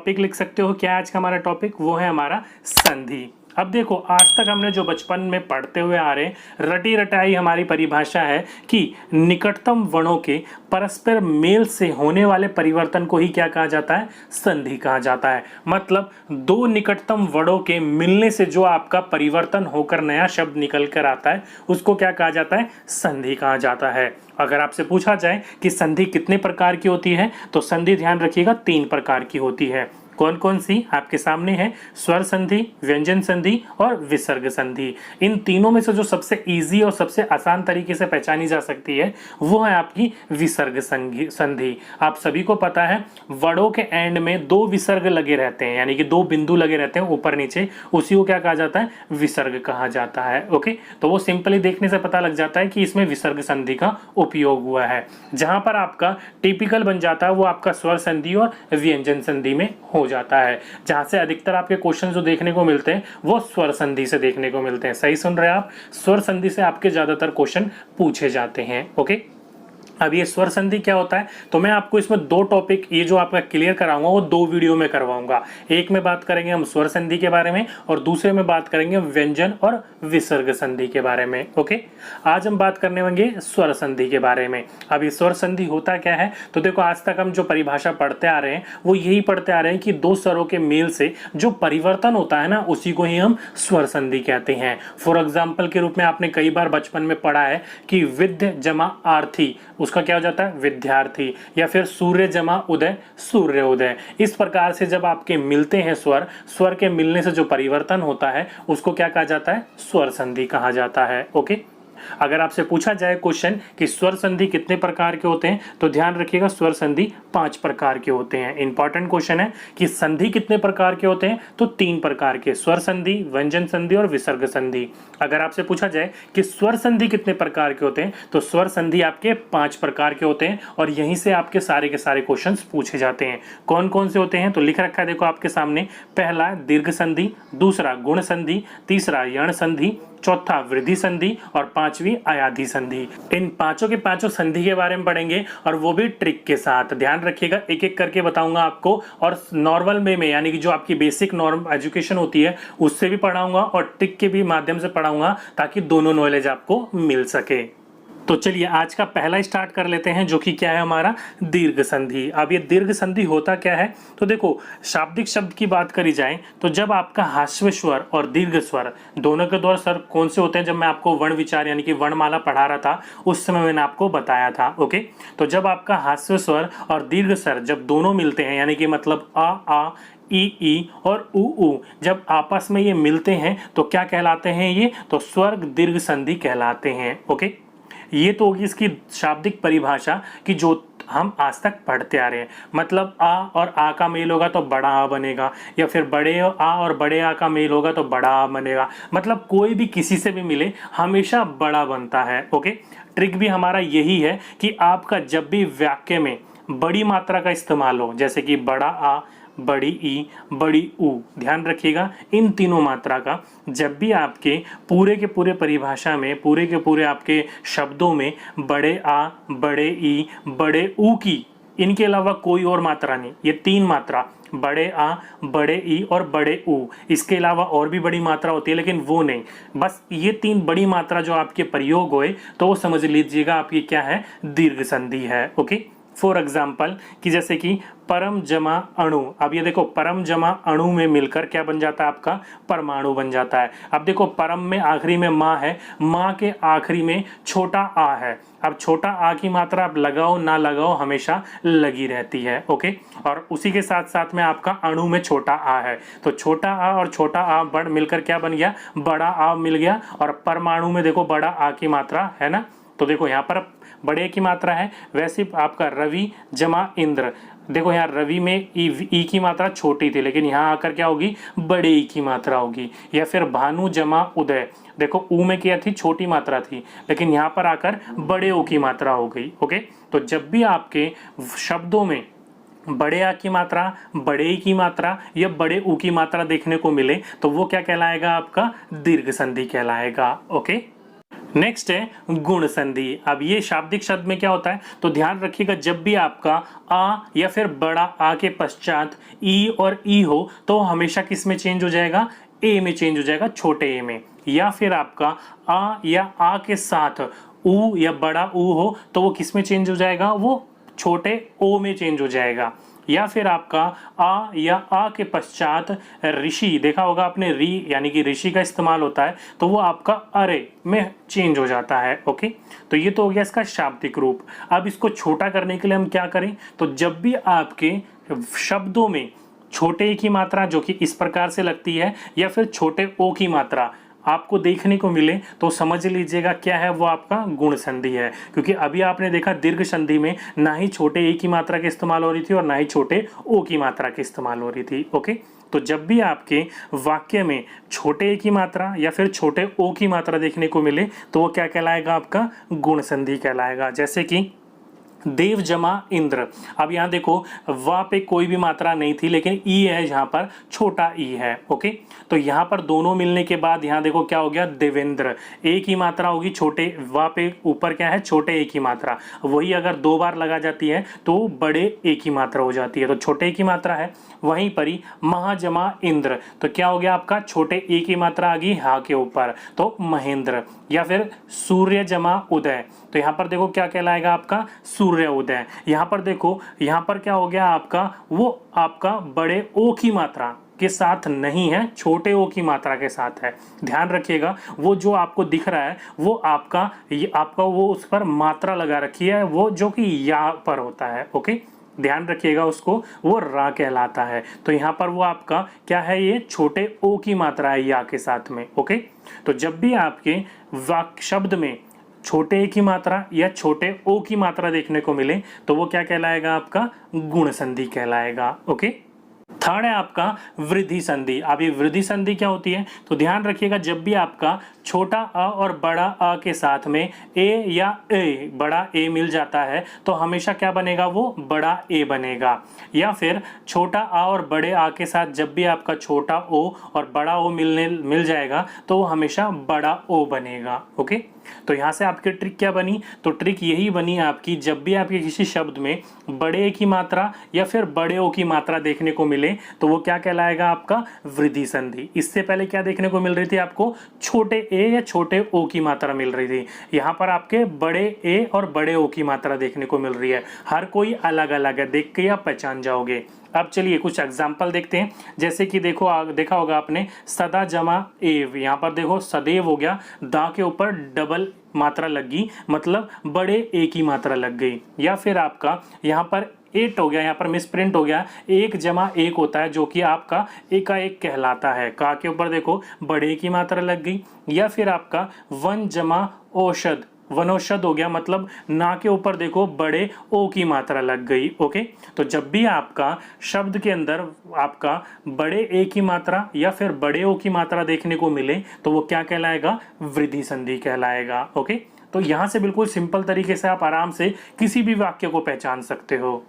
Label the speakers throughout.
Speaker 1: Topic लिख सकते हो। क्या है आज का हमारा टॉपिक? वो है हमारा संधि। अब देखो, आज तक हमने जो बचपन में पढ़ते हुए आ रहे हैं, रटी रटाई हमारी परिभाषा है कि निकटतम वर्णों के परस्पर मेल से होने वाले परिवर्तन को ही क्या कहा जाता है? संधि कहा जाता है। मतलब दो निकटतम वर्णों के मिलने से जो आपका परिवर्तन होकर नया शब्द निकल कर आता है, उसको क्या कहा जाता है? संधि कहा जाता है। अगर आपसे पूछा जाए कि संधि कितने प्रकार की होती है, तो संधि ध्यान रखिएगा 3 प्रकार की होती है। कौन कौन सी? आपके सामने है स्वर संधि, व्यंजन संधि और विसर्ग संधि। इन तीनों में से जो सबसे इजी और सबसे आसान तरीके से पहचानी जा सकती है वो है आपकी विसर्ग संधि। आप सभी को पता है वर्णों के एंड में 2 विसर्ग लगे रहते हैं, यानी कि 2 बिंदु लगे रहते हैं ऊपर नीचे, उसी को क्या कहा जाता है? विसर्ग कहा जाता है। ओके, तो वो सिंपली देखने से पता लग जाता है कि इसमें विसर्ग संधि का उपयोग हुआ है। जहां पर आपका टिपिकल बन जाता है वो आपका स्वर संधि और व्यंजन संधि में हो जाता है। जहां से अधिकतर आपके क्वेश्चन जो देखने को मिलते हैं वो स्वर संधि से देखने को मिलते हैं। सही सुन रहे हैं आप? स्वर संधि से आपके ज्यादातर क्वेश्चन पूछे जाते हैं। ओके, अब ये स्वर संधि क्या होता है, तो मैं आपको इसमें 2 टॉपिक ये जो आपका क्लियर कराऊंगा वो 2 वीडियो में करवाऊंगा। एक में बात करेंगे हम स्वर संधि के बारे में और दूसरे में बात करेंगे व्यंजन और विसर्ग संधि के बारे में। ओके, आज हम बात करने होंगे स्वर संधि के बारे में। अब ये स्वर संधि होता क्या है, तो देखो आज तक हम जो परिभाषा पढ़ते आ रहे हैं वो यही पढ़ते आ रहे हैं कि 2 स्वरों के मेल से जो परिवर्तन होता है ना, उसी को ही हम स्वर संधि कहते हैं। फॉर एग्जाम्पल के रूप में आपने कई बार बचपन में पढ़ा है कि विद्य जमा आर्थी, उसका क्या हो जाता है? विद्यार्थी। या फिर सूर्य जमा उदय, सूर्य उदय। इस प्रकार से जब आपके मिलते हैं स्वर, स्वर के मिलने से जो परिवर्तन होता है उसको क्या कहा जाता है? स्वर संधि कहा जाता है। ओके, अगर आपसे पूछा जाए क्वेश्चन कि स्वर संधि कितने प्रकार के होते हैं, तो ध्यान रखिएगा स्वर संधि 5 प्रकार के होते हैं। इंपॉर्टेंट क्वेश्चन है कि संधि कितने प्रकार के होते हैं, तो 3 प्रकार के, स्वर संधि, व्यंजन संधि और विसर्ग संधि। अगर आपसे पूछा जाए कि स्वर संधि कितने प्रकार के होते हैं, तो स्वर संधि आपके 5 प्रकार के होते हैं और यहीं से आपके सारे के सारे क्वेश्चंस पूछे जाते हैं। कौन कौन से होते हैं, तो लिख रखा है देखो आपके सामने। पहला दीर्घ संधि, दूसरा गुण संधि, तीसरा यण संधि, चौथा वृद्धि संधि और 5वीं अयाधि संधि। इन पांचों के पांचों संधि के बारे में पढ़ेंगे और वो भी ट्रिक के साथ। ध्यान रखिएगा, एक एक करके बताऊंगा आपको और नॉर्मल वे में, यानी कि जो आपकी बेसिक नॉर्म एजुकेशन होती है उससे भी पढ़ाऊंगा और ट्रिक के भी माध्यम से पढ़ाऊंगा, ताकि दोनों नॉलेज आपको मिल सके। तो चलिए आज का पहला स्टार्ट कर लेते हैं, जो कि क्या है हमारा? दीर्घ संधि। अब ये दीर्घ संधि होता क्या है, तो देखो शाब्दिक शब्द की बात करी जाए तो जब आपका ह्रस्व स्वर और दीर्घ स्वर दोनों के दौर सर कौन से होते हैं, जब मैं आपको वर्ण विचार यानी कि वर्णमाला पढ़ा रहा था उस समय मैंने आपको बताया था। ओके, तो जब आपका ह्रस्व स्वर और दीर्घ स्वर जब दोनों मिलते हैं, यानी कि मतलब आ ई और उ, जब आपस में ये मिलते हैं तो क्या कहलाते हैं ये? तो स्वर्ग दीर्घ संधि कहलाते हैं। ओके, ये तो होगी इसकी शाब्दिक परिभाषा कि जो हम आज तक पढ़ते आ रहे हैं। मतलब आ और आ का मेल होगा तो बड़ा आ बनेगा, या फिर बड़े आ और बड़े आ का मेल होगा तो बड़ा आ बनेगा। मतलब कोई भी किसी से भी मिले हमेशा बड़ा बनता है। ओके, ट्रिक भी हमारा यही है कि आपका जब भी वाक्य में बड़ी मात्रा का इस्तेमाल हो, जैसे कि बड़ा आ, बड़ी ई, बड़ी ऊ, ध्यान रखिएगा इन तीनों मात्रा का जब भी आपके पूरे के पूरे परिभाषा में, पूरे के पूरे आपके शब्दों में बड़े आ, बड़े ई, बड़े ऊ की, इनके अलावा कोई और मात्रा नहीं, ये 3 मात्रा बड़े आ, बड़े ई और बड़े ऊ, इसके अलावा और भी बड़ी मात्रा होती है लेकिन वो नहीं, बस ये 3 बड़ी मात्रा जो आपके प्रयोग होए तो वो समझ लीजिएगा आपकी क्या है? दीर्घ संधि है। ओके, फॉर एग्जाम्पल कि जैसे कि परम जमा अणु। अब ये देखो परम जमा अणु में मिलकर क्या बन जाता है? आपका परमाणु बन जाता है। अब देखो परम में आखिरी में माँ है, माँ के आखिरी में छोटा आ है। अब छोटा आ की मात्रा आप लगाओ ना लगाओ हमेशा लगी रहती है। ओके, और उसी के साथ साथ में आपका अणु में छोटा आ है, तो छोटा आ और छोटा आ बढ़ मिलकर क्या बन गया? बड़ा आ मिल गया। और परमाणु में देखो बड़ा आ की मात्रा है ना, तो देखो यहाँ पर बड़े की मात्रा है। वैसे आपका रवि जमा इंद्र, देखो यहाँ रवि में ई की मात्रा छोटी थी लेकिन यहाँ आकर क्या होगी? बड़े ई की मात्रा होगी। या फिर भानु जमा उदय, देखो ऊ में क्या थी? छोटी मात्रा थी लेकिन यहाँ पर आकर बड़े ओ की मात्रा हो गई। ओके, तो जब भी आपके शब्दों में बड़े आ की मात्रा, बड़े ई की मात्रा या बड़े ऊ की मात्रा देखने को मिले तो वो क्या कहलाएगा? आपका दीर्घ संधि कहलाएगा। ओके, नेक्स्ट है गुण संधि। अब ये शाब्दिक शब्द में क्या होता है, तो ध्यान रखिएगा जब भी आपका आ या फिर बड़ा आ के पश्चात ई और ई हो तो हमेशा किस में चेंज हो जाएगा, ए में चेंज हो जाएगा, छोटे ए में। या फिर आपका आ या आ के साथ ऊ या बड़ा ऊ हो तो वो किस में चेंज हो जाएगा, वो छोटे ओ में चेंज हो जाएगा। या फिर आपका आ या आ के पश्चात ऋषि, देखा होगा आपने री यानी कि ऋषि का इस्तेमाल होता है तो वो आपका अरे में चेंज हो जाता है। ओके, तो ये तो हो गया इसका शाब्दिक रूप। अब इसको छोटा करने के लिए हम क्या करें, तो जब भी आपके शब्दों में छोटे ए की मात्रा जो कि इस प्रकार से लगती है या फिर छोटे ओ की मात्रा आपको देखने को मिले तो समझ लीजिएगा क्या है, वो आपका गुण संधि है। क्योंकि अभी आपने देखा दीर्घ संधि में ना ही छोटे ए की मात्रा के इस्तेमाल हो रही थी और ना ही छोटे ओ की मात्रा के इस्तेमाल हो रही थी। ओके, तो जब भी आपके वाक्य में छोटे ए की मात्रा या फिर छोटे ओ की मात्रा देखने को मिले तो वो क्या कहलाएगा, आपका गुण संधि कहलाएगा। जैसे कि देव जमा इंद्र। अब यहाँ देखो वहाँ पे कोई भी मात्रा नहीं थी लेकिन ई है, यहाँ पर छोटा ई है। ओके, तो यहाँ पर दोनों मिलने के बाद यहाँ देखो क्या हो गया, देवेंद्र। ए की मात्रा होगी छोटे, वहाँ पे ऊपर क्या है, छोटे ए की मात्रा। वही अगर दो बार लगा जाती है तो बड़े ए की मात्रा हो जाती है, तो छोटे ए की मात्रा है। वहीं पर ही महाजमा इंद्र, तो क्या हो गया आपका, छोटे ए की मात्रा आ गई हा के ऊपर तो महेंद्र। या फिर सूर्य जमा उदय, तो यहाँ पर देखो क्या कहलाएगा आपका, सूर्य उदय। यहाँ पर देखो यहाँ पर क्या हो गया आपका, वो आपका बड़े ओ की मात्रा के साथ नहीं है, छोटे ओ की मात्रा के साथ है। ध्यान रखिएगा वो जो आपको दिख रहा है वो आपका ये आपका वो उस पर मात्रा लगा रखी है, वो जो कि यहाँ पर होता है। ओके, ध्यान रखिएगा उसको, वो रा कहलाता है। तो यहाँ पर वो आपका क्या है, ये छोटे ओ की मात्रा है या के साथ में। ओके, तो जब भी आपके वाक्य शब्द में छोटे ए की मात्रा या छोटे ओ की मात्रा देखने को मिले तो वो क्या कहलाएगा, आपका गुण संधि कहलाएगा। ओके, थर्ड है आपका वृद्धि संधि। अब ये वृद्धि संधि क्या होती है, तो ध्यान रखिएगा जब भी आपका छोटा अ और बड़ा अ के साथ में ए या ए बड़ा ए मिल जाता है तो हमेशा क्या बनेगा, वो बड़ा ए बनेगा। या फिर छोटा आ और बड़े आ के साथ जब भी आपका छोटा ओ और बड़ा ओ मिल जाएगा तो वो हमेशा बड़ा ओ बनेगा। ओके, तो यहाँ से आपकी ट्रिक क्या बनी, तो ट्रिक यही बनी आपकी, जब भी आपके किसी शब्द में बड़े ए की मात्रा या फिर बड़े ओ की मात्रा देखने को मिले तो वो क्या कहलाएगा, आपका वृद्धि संधि। इससे पहले क्या देखने को मिल रही थी, आपको छोटे ए या छोटे ओ की मात्रा मिल रही थी, यहाँ पर आपके बड़े ए और बड़े ओ की मात्रा देखने को मिल रही है। हर कोई अलग अलग है, देख के आप पहचान जाओगे। अब चलिए कुछ एग्जाम्पल देखते हैं। जैसे कि देखो देखा होगा आपने सदा जमा एव, यहाँ पर देखो सदैव हो गया, दा के ऊपर डबल मात्रा लग गई, मतलब बड़े ए की मात्रा लग गई। या फिर आपका यहाँ पर एट हो गया, यहाँ पर मिसप्रिंट हो गया, एक जमा एक होता है जो कि आपका एकाएक कहलाता है, का के ऊपर देखो बड़े की मात्रा लग गई। या फिर आपका वन जमा औषध, वनौषध हो गया, मतलब ना के ऊपर देखो बड़े ओ की मात्रा लग गई। ओके, तो जब भी आपका शब्द के अंदर आपका बड़े ए की मात्रा या फिर बड़े ओ की मात्रा देखने को मिले तो वो क्या कहलाएगा, वृद्धि संधि कहलाएगा। ओके, तो यहाँ से बिल्कुल सिंपल तरीके से आप आराम से किसी भी वाक्य को पहचान सकते हो।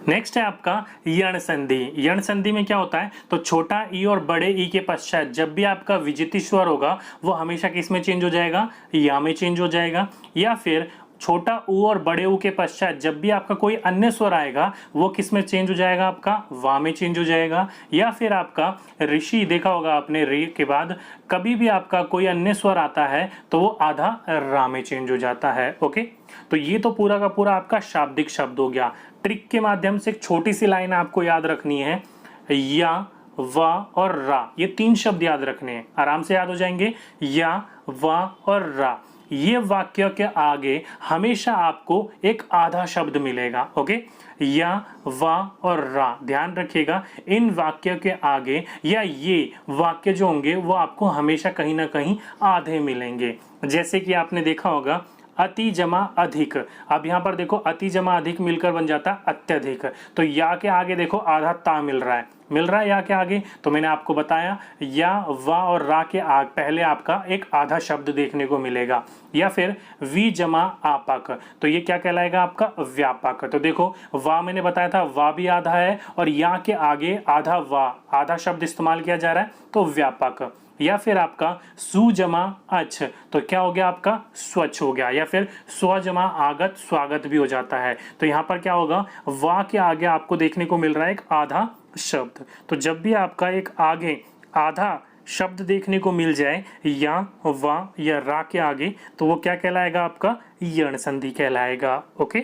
Speaker 1: नेक्स्ट है आपका यण संधि। यण संधि में क्या होता है, तो छोटा ई और बड़े ई के पश्चात जब भी आपका विजिति स्वर होगा वो हमेशा किस में चेंज हो जाएगा, या में चेंज हो जाएगा। या फिर छोटा ऊ और बड़े ऊ के पश्चात जब भी आपका कोई अन्य स्वर आएगा वो किस में चेंज हो जाएगा, आपका वा में चेंज हो जाएगा। या फिर आपका ऋषि, देखा होगा आपने रे के बाद कभी भी आपका कोई अन्य स्वर आता है तो वो आधा रा में चेंज हो जाता है। ओके, तो ये तो पूरा का पूरा आपका शाब्दिक शब्द हो गया। ट्रिक के माध्यम से एक छोटी सी लाइन आपको याद रखनी है, या वा और रा, ये तीन शब्द याद रखने हैं, आराम से याद हो जाएंगे। या वा और रा, ये वाक्य के आगे हमेशा आपको एक आधा शब्द मिलेगा। ओके, या वा और रा, ध्यान रखिएगा इन वाक्य के आगे या ये वाक्य जो होंगे वो आपको हमेशा कहीं ना कहीं आधे मिलेंगे। जैसे कि आपने देखा होगा अति जमा अधिक, अब यहाँ पर देखो अति जमा अधिक मिलकर बन जाता अत्यधिक, तो या के आगे देखो आधा ता मिल रहा है या के आगे, तो मैंने आपको बताया या वा और रा के आगे पहले आपका एक आधा शब्द देखने को मिलेगा। या फिर वी जमा आपक, तो ये क्या कहलाएगा, आपका व्यापक। तो देखो वा मैंने बताया था वा भी आधा है और या के आगे आधा वा, आधा शब्द इस्तेमाल किया जा रहा है तो व्यापक। या फिर आपका सु जमा अच्छ, तो क्या हो गया आपका स्वच्छ हो गया, या फिर स्व जमा आगत स्वागत भी हो जाता है। तो यहाँ पर क्या होगा, वा के आगे आपको देखने को मिल रहा है एक आधा शब्द। तो जब भी आपका एक आगे आधा शब्द देखने को मिल जाए या वा या रा के आगे, तो वो क्या कहलाएगा, आपका यण संधि कहलाएगा। ओके।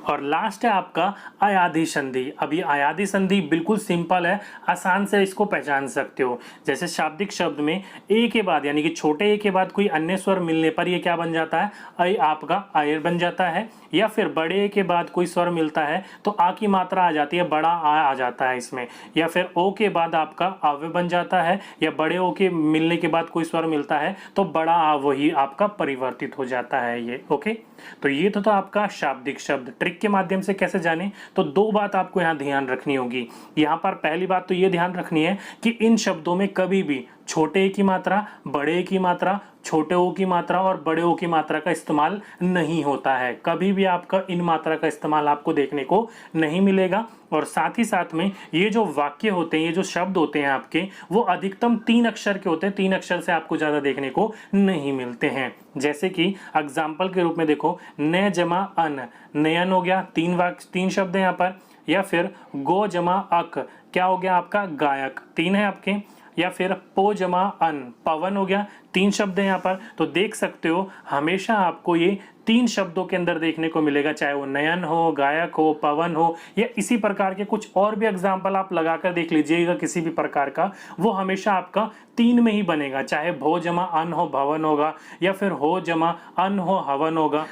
Speaker 1: और लास्ट है आपका अयाधि संधि। अब ये अयाधि संधि बिल्कुल सिंपल है, आसान से इसको पहचान सकते हो। जैसे शाब्दिक शब्द में ए के बाद यानी कि छोटे ए के बाद कोई अन्य स्वर मिलने पर ये क्या बन जाता है, अय आपका अयर बन जाता है। या फिर बड़े ए के बाद कोई स्वर मिलता है तो आ की मात्रा आ जाती है, बड़ा आ जाता है इसमें। या फिर ओ के बाद आपका अव्यय बन जाता है, या बड़े ओ के मिलने के बाद कोई स्वर मिलता है तो बड़ा आ वही आपका परिवर्तित हो जाता है ये। ओके, तो ये तो आपका शाब्दिक शब्द। ट्रिक के माध्यम से कैसे जाने, तो दो बात आपको यहाँ ध्यान रखनी होगी। यहाँ पर पहली बात तो ये ध्यान रखनी है कि इन शब्दों में कभी भी छोटे ए की मात्रा, बड़े ए की मात्रा, छोटे ओ की मात्रा और बड़े ओ की मात्रा का इस्तेमाल नहीं होता है। कभी भी आपका इन मात्रा का इस्तेमाल आपको देखने को नहीं मिलेगा। और साथ ही साथ में ये जो वाक्य होते हैं, ये जो शब्द होते हैं आपके, वो अधिकतम 3 अक्षर के होते हैं। 3 अक्षर से आपको ज्यादा देखने को नहीं मिलते हैं। जैसे कि एग्जाम्पल के रूप में देखो, न जमा अन, नयन हो गया, 3 शब्द है यहाँ पर। या फिर गो जमा अक, क्या हो गया आपका गायक, 3 है आपके। या फिर पो जमा अन, पवन हो गया, 3 शब्द है यहाँ पर। तो देख सकते हो हमेशा आपको ये 3 शब्दों के अंदर देखने को मिलेगा, चाहे वो नयन हो, गायक हो, पवन हो, या इसी प्रकार के कुछ और भी एग्जाम्पल आप लगाकर देख लीजिएगा किसी भी प्रकार का, वो हमेशा आपका 3 में ही बनेगा। चाहे भो जमा अन हो भवन होगा, या फिर हो जमा अन हो हवन होगा।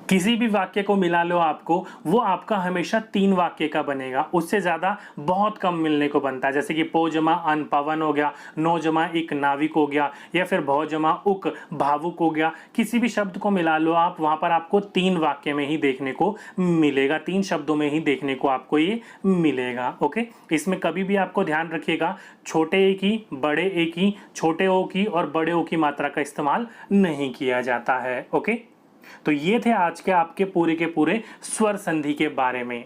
Speaker 1: किसी भी वाक्य को मिला लो आपको, वो आपका हमेशा 3 वाक्य का बनेगा, उससे ज्यादा बहुत कम मिलने को बनता है। जैसे कि पो जमा अन पवन हो गया, नो जमा एक नाविक हो गया, या फिर भौ जमा उक भावुक हो गया। किसी भी शब्द को मिला लो आप, वहां पर आपको 3 वाक्य में ही देखने को मिलेगा, 3 शब्दों में ही देखने को आपको ये मिलेगा। ओके, इसमें कभी भी आपको ध्यान रखिएगा, छोटे ए की, बड़े ए की, छोटे ओ की और बड़े ओ की मात्रा का इस्तेमाल नहीं किया जाता है। ओके, तो ये थे आज के आपके पूरे के पूरे स्वर संधि के बारे में।